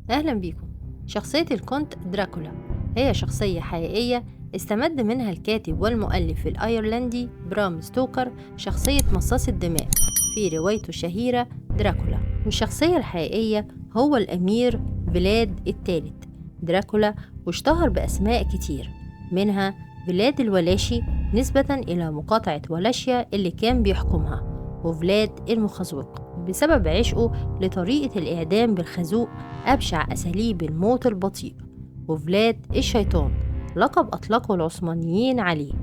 أهلا بيكم. شخصية الكونت دراكولا هي شخصية حقيقية استمد منها الكاتب والمؤلف الأيرلندي برام ستوكر شخصية مصاص الدماء في روايته الشهيرة دراكولا. والشخصية الحقيقية هو الأمير فيلاد الثالث دراكولا، واشتهر بأسماء كتير منها فيلاد الولاشي نسبة إلى مقاطعة ولاشيا اللي كان بيحكمها، وفلاد المخزوق بسبب عشقه لطريقة الإعدام بالخازوق أبشع أساليب الموت البطيء، وفلاد الشيطان لقب أطلقه العثمانيين عليه،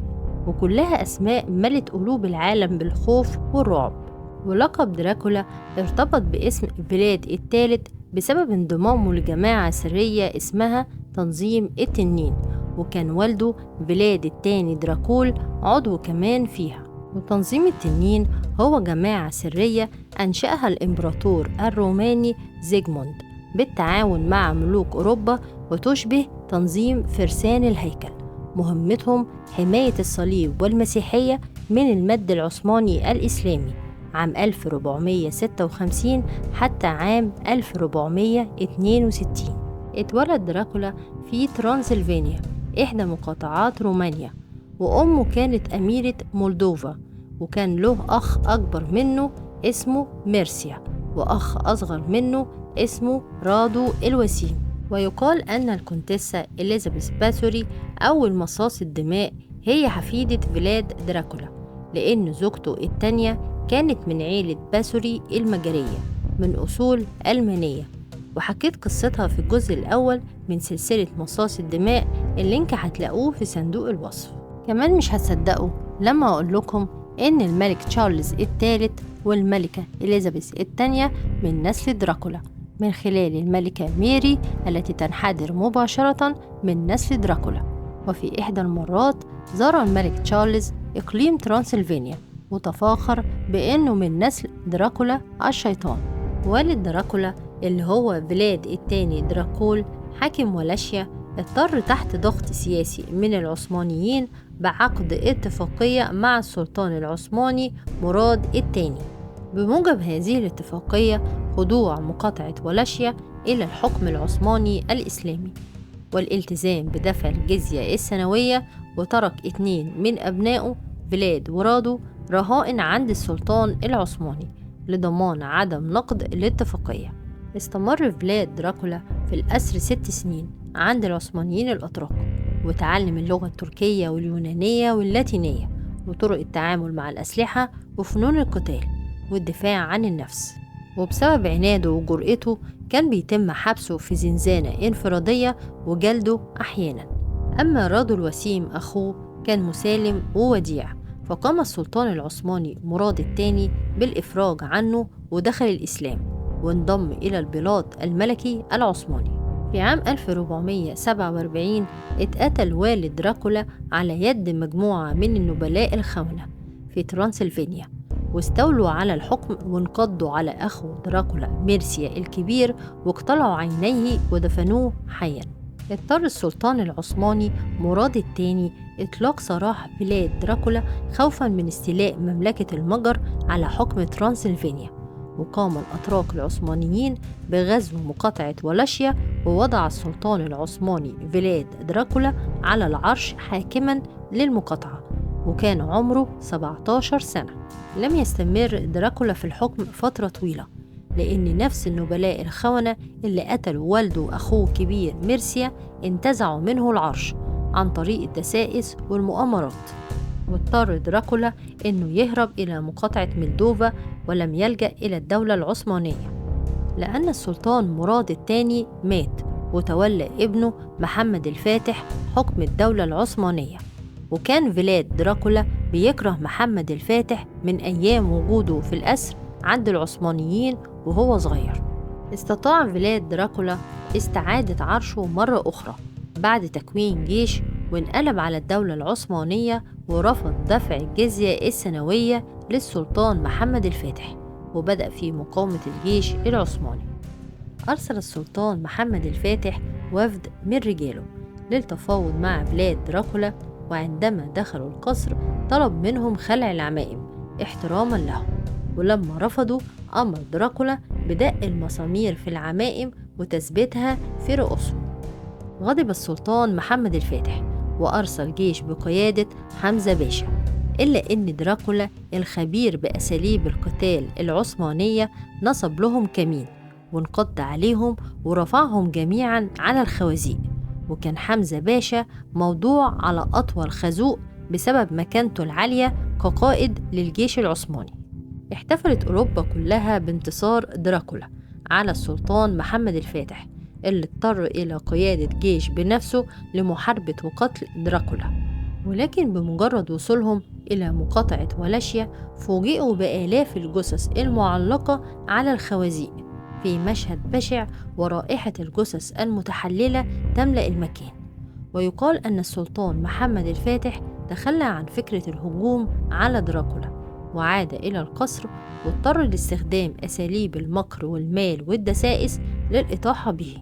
وكلها أسماء ملت قلوب العالم بالخوف والرعب. ولقب دراكولا ارتبط باسم فلاد الثالث بسبب انضمامه لجماعة سرية اسمها تنظيم التنين، وكان والده فلاد الثاني دراكول عضو كمان فيها. وتنظيم التنين هو جماعة سرية أنشأها الإمبراطور الروماني زيغموند بالتعاون مع ملوك أوروبا، وتشبه تنظيم فرسان الهيكل. مهمتهم حماية الصليب والمسيحية من المد العثماني الإسلامي عام 1456 حتى عام 1462. اتولد دراكولا في ترانسلفانيا إحدى مقاطعات رومانيا، وأمه كانت أميرة مولدوفا، وكان له أخ أكبر منه اسمه ميرسيا، وأخ أصغر منه اسمه رادو الوسيم. ويقال أن الكونتيسة إليزابيث باتوري أول مصاص الدماء هي حفيدة فلاد دراكولا، لأن زوجته التانية كانت من عيلة باسوري المجرية من أصول ألمانية، وحكيت قصتها في الجزء الأول من سلسلة مصاص الدماء اللي انك هتلاقوه في صندوق الوصف. كمان مش هتصدقوا لما أقول لكم إن الملك تشارلز الثالث والملكة إليزابيث الثانية من نسل دراكولا، من خلال الملكة ميري التي تنحدر مباشرة من نسل دراكولا. وفي إحدى المرات زار الملك تشارلز إقليم ترانسلفانيا وتفاخر بأنه من نسل دراكولا الشيطان. والد دراكولا اللي هو فلاد الثاني دراكول حاكم ولاشيا اضطر تحت ضغط سياسي من العثمانيين بعقد اتفاقية مع السلطان العثماني مراد الثاني. بموجب هذه الاتفاقية خضوع مقاطعة ولاشيا إلى الحكم العثماني الإسلامي والالتزام بدفع الجزية السنوية، وترك 2 من أبنائه فلاد ورادو رهائن عند السلطان العثماني لضمان عدم نقض الاتفاقية. استمر فلاد دراكولا في الأسر 6 سنين عند العثمانيين الأتراك، وتعلم اللغة التركية واليونانية واللاتينية وطرق التعامل مع الأسلحة وفنون القتال والدفاع عن النفس. وبسبب عناده وجرأته كان بيتم حبسه في زنزانة انفرادية وجلده أحيانا. أما رادو الوسيم أخوه كان مسالم ووديع، فقام السلطان العثماني مراد الثاني بالإفراج عنه ودخل الإسلام وانضم إلى البلاط الملكي العثماني. في عام 1447 اتقتل والد دراكولا على يد مجموعة من النبلاء الخونة في ترانسلفانيا، واستولوا على الحكم وانقضوا على أخو دراكولا ميرسيا الكبير واقتلعوا عينيه ودفنوه حيا. اضطر السلطان العثماني مراد الثاني إطلاق سراح بلاد دراكولا خوفا من استيلاء مملكة المجر على حكم ترانسلفانيا، وقام الأتراك العثمانيين بغزو مقاطعة ولاشيا، ووضع السلطان العثماني فلاد دراكولا على العرش حاكما للمقاطعة، وكان عمره 17 سنة. لم يستمر دراكولا في الحكم فترة طويلة، لأن نفس النبلاء الخونة اللي قتلوا والده وأخوه الكبير ميرسيا انتزعوا منه العرش عن طريق الدسائس والمؤامرات. واضطر دراكولا إنه يهرب إلى مقاطعة مولدوفا، ولم يلجأ إلى الدولة العثمانية لأن السلطان مراد الثاني مات، وتولى ابنه محمد الفاتح حكم الدولة العثمانية. وكان فلاد دراكولا بيكره محمد الفاتح من أيام وجوده في الأسر عند العثمانيين وهو صغير. استطاع فلاد دراكولا استعادة عرشه مرة أخرى بعد تكوين جيش، وانقلب على الدولة العثمانية ورفض دفع الجزية السنوية للسلطان محمد الفاتح، وبدأ في مقاومة الجيش العثماني. أرسل السلطان محمد الفاتح وفد من رجاله للتفاوض مع فلاد دراكولا، وعندما دخلوا القصر طلب منهم خلع العمائم احتراما لهم، ولما رفضوا أمر دراكولا بدق المسامير في العمائم وتثبيتها في رؤوسهم. غضب السلطان محمد الفاتح وأرسل جيش بقيادة حمزة باشا، إلا إن دراكولا الخبير بأساليب القتال العثمانية نصب لهم كمين وانقض عليهم ورفعهم جميعا على الخوازيق. وكان حمزة باشا موضوع على أطول خازوق بسبب مكانته العالية كقائد للجيش العثماني. احتفلت أوروبا كلها بانتصار دراكولا على السلطان محمد الفاتح، اللي اضطر إلى قيادة جيش بنفسه لمحاربة وقتل دراكولا. ولكن بمجرد وصولهم إلى مقاطعة ولاشيا فوجئوا بآلاف الجثث المعلقة على الخوازيق في مشهد بشع، ورائحة الجثث المتحللة تملأ المكان. ويقال أن السلطان محمد الفاتح تخلى عن فكرة الهجوم على دراكولا وعاد إلى القصر، واضطر لاستخدام أساليب المكر والمال والدسائس للإطاحة به.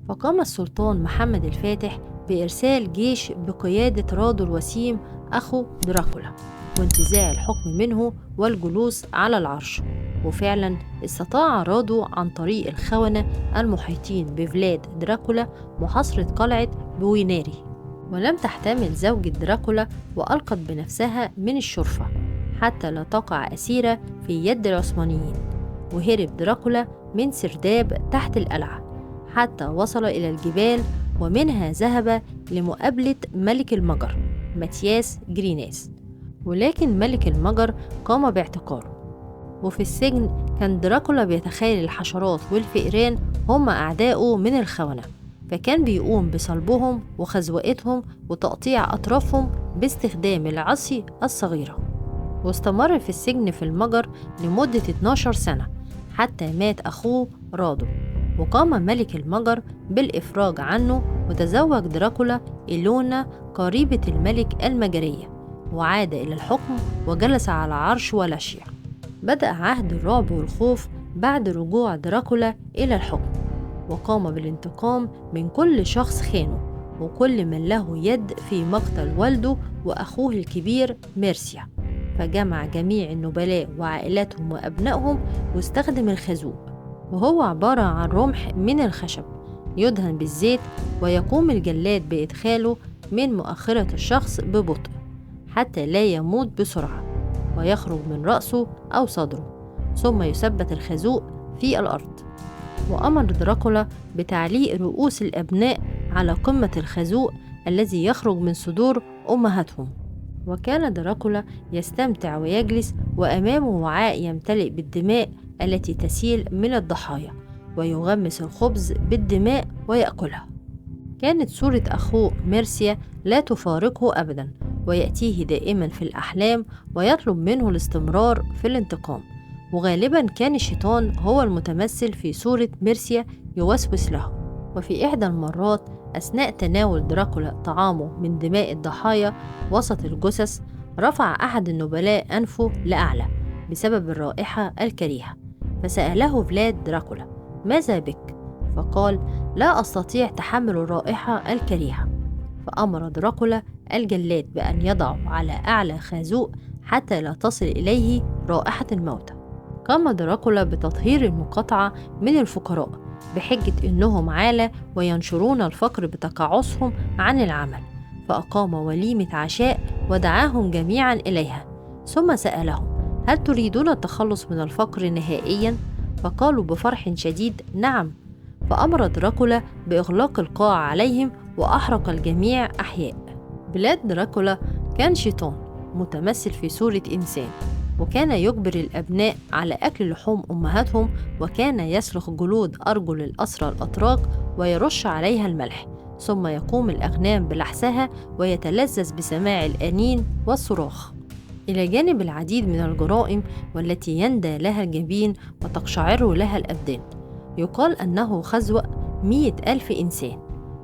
فقام السلطان محمد الفاتح بإرسال جيش بقيادة رادو الوسيم أخو دراكولا وانتزاع الحكم منه والجلوس على العرش. وفعلا استطاع رادو عن طريق الخونة المحيطين بفلاد دراكولا محاصرة قلعة بويناري. ولم تحتمل زوجة دراكولا وألقت بنفسها من الشرفة حتى لا تقع أسيرة في يد العثمانيين. وهرب دراكولا من سرداب تحت القلعة حتى وصل إلى الجبال، ومنها ذهب لمقابلة ملك المجر ماتياس جريناس. ولكن ملك المجر قام باعتقاله. وفي السجن كان دراكولا بيتخيل الحشرات والفئران هم أعدائه من الخونة، فكان بيقوم بصلبهم وخزوقتهم وتقطيع أطرافهم باستخدام العصي الصغيرة. واستمر في السجن في المجر لمدة 12 سنة حتى مات أخوه رادو، وقام ملك المجر بالإفراج عنه وتزوج دراكولا إيلونا قريبة الملك المجرية، وعاد إلى الحكم وجلس على عرش ولاشيا. بدأ عهد الرعب والخوف بعد رجوع دراكولا إلى الحكم، وقام بالانتقام من كل شخص خانه وكل من له يد في مقتل والده وأخوه الكبير ميرسيا. فجمع جميع النبلاء وعائلاتهم وأبنائهم واستخدم الخازوق، وهو عبارة عن رمح من الخشب يدهن بالزيت، ويقوم الجلاد بإدخاله من مؤخرة الشخص ببطء حتى لا يموت بسرعة، ويخرج من رأسه أو صدره، ثم يثبت الخازوق في الأرض. وأمر دراكولا بتعليق رؤوس الأبناء على قمة الخازوق الذي يخرج من صدور أمهاتهم. وكان دراكولا يستمتع ويجلس وأمامه وعاء يمتلئ بالدماء التي تسيل من الضحايا، ويغمس الخبز بالدماء ويأكلها. كانت صورة أخوه ميرسيا لا تفارقه أبدا، ويأتيه دائما في الأحلام ويطلب منه الاستمرار في الانتقام. وغالبا كان الشيطان هو المتمثل في صورة ميرسيا يوسوس له. وفي إحدى المرات أثناء تناول دراكولا طعامه من دماء الضحايا وسط الجثث، رفع أحد النبلاء أنفه لأعلى بسبب الرائحة الكريهة، فسأله فلاد دراكولا: ماذا بك؟ فقال: لا أستطيع تحمل الرائحة الكريهة. فأمر دراكولا الجلاد بأن يضعه على أعلى خازوق حتى لا تصل إليه رائحة الموتى. قام دراكولا بتطهير المقاطعة من الفقراء بحجة إنهم عالة وينشرون الفقر بتقاعسهم عن العمل، فأقام وليمة عشاء ودعاهم جميعا إليها، ثم سألهم: هل تريدون التخلص من الفقر نهائيا؟ فقالوا بفرح شديد: نعم. فأمر دراكولا بإغلاق القاعة عليهم وأحرق الجميع أحياء. بلاد دراكولا كان شيطان متمثل في صورة إنسان، وكان يجبر الأبناء على أكل لحوم أمهاتهم، وكان يسلخ جلود أرجل الأسرى الأتراك ويرش عليها الملح، ثم يقوم الأغنام بلحسها ويتلذذ بسماع الأنين والصراخ، إلى جانب العديد من الجرائم والتي يندى لها الجبين وتقشعر لها الأبدان. يقال أنه خزوق 100,000 إنسان،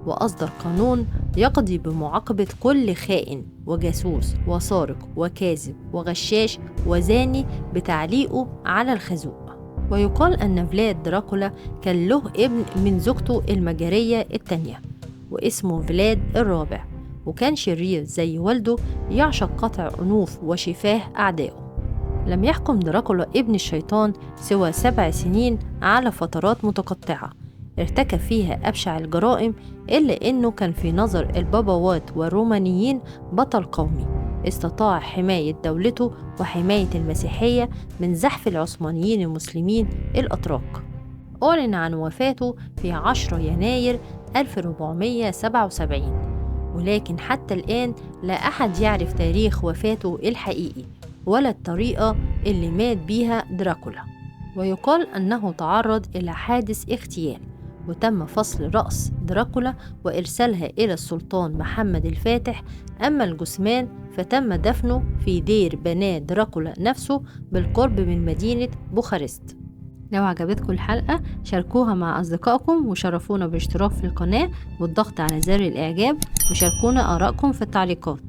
وأصدر قانون يقضي بمعاقبة كل خائن وجاسوس وسارق وكاذب وغشاش وزاني بتعليقه على الخازوق. ويقال أن فلاد دراكولا كان له ابن من زوجته المجرية التانية واسمه فلاد الرابع، وكان شرير زي والده يعشق قطع أنوف وشفاه أعدائه. لم يحكم دراكولا ابن الشيطان سوى 7 سنين على فترات متقطعة، ارتكب فيها أبشع الجرائم، إلا إنه كان في نظر البابوات والرومانيين بطل قومي استطاع حماية دولته وحماية المسيحية من زحف العثمانيين المسلمين الأتراك. أعلن عن وفاته في 10 يناير 1477، ولكن حتى الآن لا أحد يعرف تاريخ وفاته الحقيقي ولا الطريقة اللي مات بيها دراكولا. ويقال أنه تعرض إلى حادث اغتيال، وتم فصل رأس دراكولا وإرسالها إلى السلطان محمد الفاتح. أما الجثمان فتم دفنه في دير بناه دراكولا نفسه بالقرب من مدينة بوخارست. لو عجبتكم الحلقة شاركوها مع أصدقائكم، وشرفونا بالاشتراك في القناة والضغط على زر الإعجاب، وشاركونا آرائكم في التعليقات.